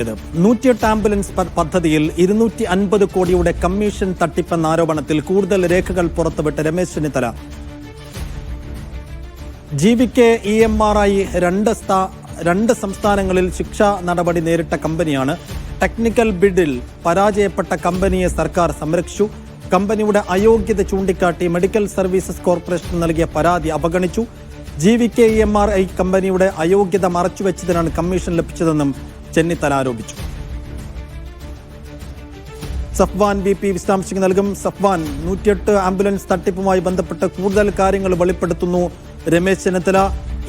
108 ambulance പദ്ധതിയിൽ 250 കോടിയുടെ commission തട്ടിപ്പെന്ന ആരോപണത്തിൽ കൂടുതൽ രേഖകൾ പുറത്തുവിട്ട് രമേശ് ചെന്നിത്തല. GVK EMRI രണ്ട് സംസ്ഥാനങ്ങളിൽ ശിക്ഷാ നടപടി നേരിട്ട കമ്പനിയാണ്. ടെക്നിക്കൽ ബിഡിൽ പരാജയപ്പെട്ട കമ്പനിയെ സർക്കാർ സംരക്ഷിച്ചു. കമ്പനിയുടെ അയോഗ്യത ചൂണ്ടിക്കാട്ടി മെഡിക്കൽ സർവീസസ് കോർപ്പറേഷൻ നൽകിയ പരാതി അവഗണിച്ചു. GVK EMRI കമ്പനിയുടെ അയോഗ്യത മറച്ചുവെച്ചതിനാണ് കമ്മീഷൻ ലഭിച്ചതെന്നും ചെന്നിത്തല ആരോപിച്ചു. സഫ്വാൻ VP വിശദാംശങ്ങൾ നൽകും. സഫ്വാൻ, 108 ആംബുലൻസ് തട്ടിപ്പുമായി ബന്ധപ്പെട്ട് കൂടുതൽ കാര്യങ്ങൾ വെളിപ്പെടുത്തുന്നു രമേശ് ചെന്നിത്തല.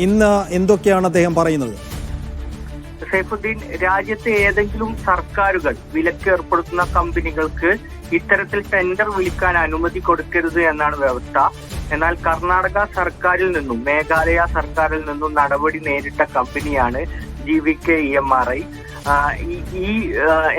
ഇന്ന് എന്തൊക്കെയാണ് അദ്ദേഹം പറയുന്നത്? സൈഫുദ്ദീൻ, രാജ്യത്തെ ഏതെങ്കിലും സർക്കാരുകൾ വിലക്ക് ഏർപ്പെടുത്തുന്ന കമ്പനികൾക്ക് ഇത്തരത്തിൽ ടെൻഡർ വിളിക്കാൻ അനുമതി കൊടുക്കരുത് എന്നാണ് വ്യവസ്ഥ. എന്നാൽ കർണാടക സർക്കാരിൽ നിന്നും മേഘാലയ സർക്കാരിൽ നിന്നും നടപടി നേരിട്ട കമ്പനിയാണ് GVK EMRI.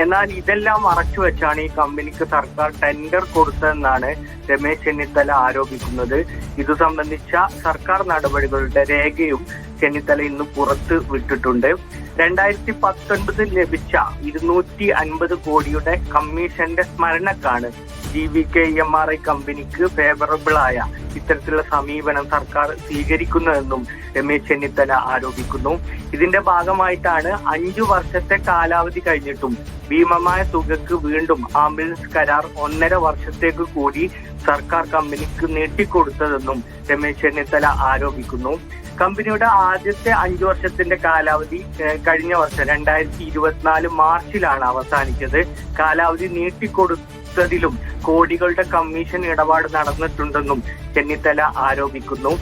എന്നാൽ ഇതെല്ലാം മറച്ചുവെച്ചാണ് ഈ കമ്പനിക്ക് സർക്കാർ ടെൻഡർ കൊടുത്തതെന്നാണ് രമേശ് ചെന്നിത്തല ആരോപിക്കുന്നത്. ഇതു സംബന്ധിച്ച സർക്കാർ നടപടികളുടെ രേഖയും ചെന്നിത്തല ഇന്ന് പുറത്ത് വിട്ടിട്ടുണ്ട്. 2019 ലഭിച്ച 250 കോടിയുടെ കമ്മീഷന്റെ സ്മരണക്കാണ് GVK EMRI കമ്പനിക്ക് ഫേവറബിൾ ആയ ഇത്തരത്തിലുള്ള സമീപനം സർക്കാർ സ്വീകരിക്കുന്നതെന്നും രമേശ് ചെന്നിത്തല ആരോപിക്കുന്നു. ഇതിന്റെ ഭാഗമായിട്ടാണ് 5 വർഷത്തെ കാലാവധി കഴിഞ്ഞിട്ടും ഭീമമായ തുകക്ക് വീണ്ടും ആംബുലൻസ് കരാർ 1.5 വർഷത്തേക്ക് കൂടി സർക്കാർ കമ്പനിക്ക് നീട്ടിക്കൊടുത്തതെന്നും രമേശ് ചെന്നിത്തല ആരോപിക്കുന്നു. കമ്പനിയുടെ ആദ്യത്തെ 5 വർഷത്തിന്റെ കാലാവധി കഴിഞ്ഞ വർഷം 2024 മാർച്ചിലാണ് അവസാനിച്ചത്. കാലാവധി നീട്ടിക്കൊടുത്തതിലും കോടികളുടെ കമ്മീഷൻ ഇടപാട് നടന്നിട്ടുണ്ടെന്നും ചെന്നിത്തല ആരോപിക്കുന്നു.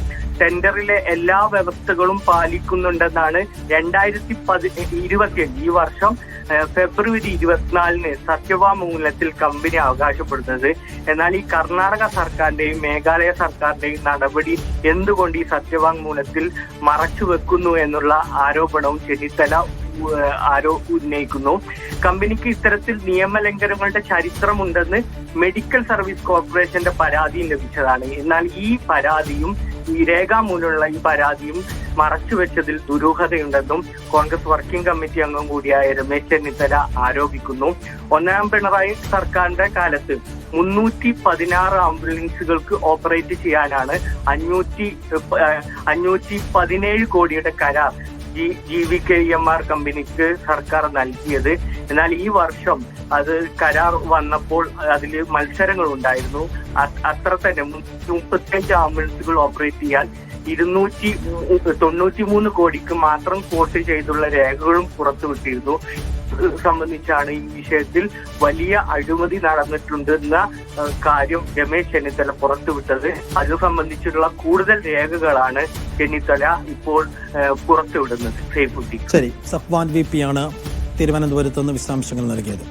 ടെൻഡറിലെ എല്ലാ വ്യവസ്ഥകളും പാലിക്കുന്നുണ്ടെന്നാണ് 2025 ഈ വർഷം ഫെബ്രുവരി 24 സത്യവാങ്മൂലത്തിൽ കമ്പനി അവകാശപ്പെടുന്നത്. എന്നാൽ ഈ കർണാടക സർക്കാരിന്റെയും മേഘാലയ സർക്കാരിന്റെയും നടപടി എന്തുകൊണ്ട് ഈ സത്യവാങ്മൂലത്തിൽ മറച്ചു വെക്കുന്നു എന്നുള്ള ആരോപണവും ചെന്നിത്തല ഉന്നയിക്കുന്നു. കമ്പനിക്ക് ഇത്തരത്തിൽ നിയമലംഘനങ്ങളുടെ ചരിത്രമുണ്ടെന്ന് മെഡിക്കൽ സർവീസ് കോർപ്പറേഷന്റെ പരാതിയും ലഭിച്ചതാണ്. എന്നാൽ ഈ പരാതിയും ഈ രേഖാമൂലമുള്ള ഈ പരാതിയും മറച്ചുവെച്ചതിൽ ദുരൂഹതയുണ്ടെന്നും കോൺഗ്രസ് വർക്കിംഗ് കമ്മിറ്റി അംഗം കൂടിയായ രമേശ് ചെന്നിത്തല ആരോപിക്കുന്നു. 1ാം പിണറായി സർക്കാരിന്റെ കാലത്ത് 316 ആംബുലൻസുകൾക്ക് ഓപ്പറേറ്റ് ചെയ്യാനാണ് 517 കോടിയുടെ കരാർ GVK EMRI കമ്പനിക്ക് സർക്കാർ നൽകിയത്. എന്നാൽ ഈ വർഷം അത് കരാർ വന്നപ്പോൾ അതിൽ മത്സരങ്ങൾ ഉണ്ടായിരുന്നു. അത്ര തന്നെ 335 ആംബുലൻസുകൾ ഓപ്പറേറ്റ് ചെയ്യാൻ 293 കോടിക്ക് മാത്രം കോട്ട് ചെയ്തുള്ള രേഖകളും പുറത്തുവിട്ടിരുന്നു. സംബന്ധിച്ചാണ് ഈ വിഷയത്തിൽ വലിയ അഴിമതി നടന്നിട്ടുണ്ടെന്ന കാര്യം രമേശ് ചെന്നിത്തല പുറത്തുവിട്ടത്. അത് സംബന്ധിച്ചുള്ള കൂടുതൽ രേഖകളാണ് ചെന്നിത്തല ഇപ്പോൾ പുറത്തുവിടുന്നത്. ശരി, സഫ്വാൻ VP ആണ് തിരുവനന്തപുരത്ത് നിന്ന് വിശദാംശങ്ങൾ നൽകിയത്.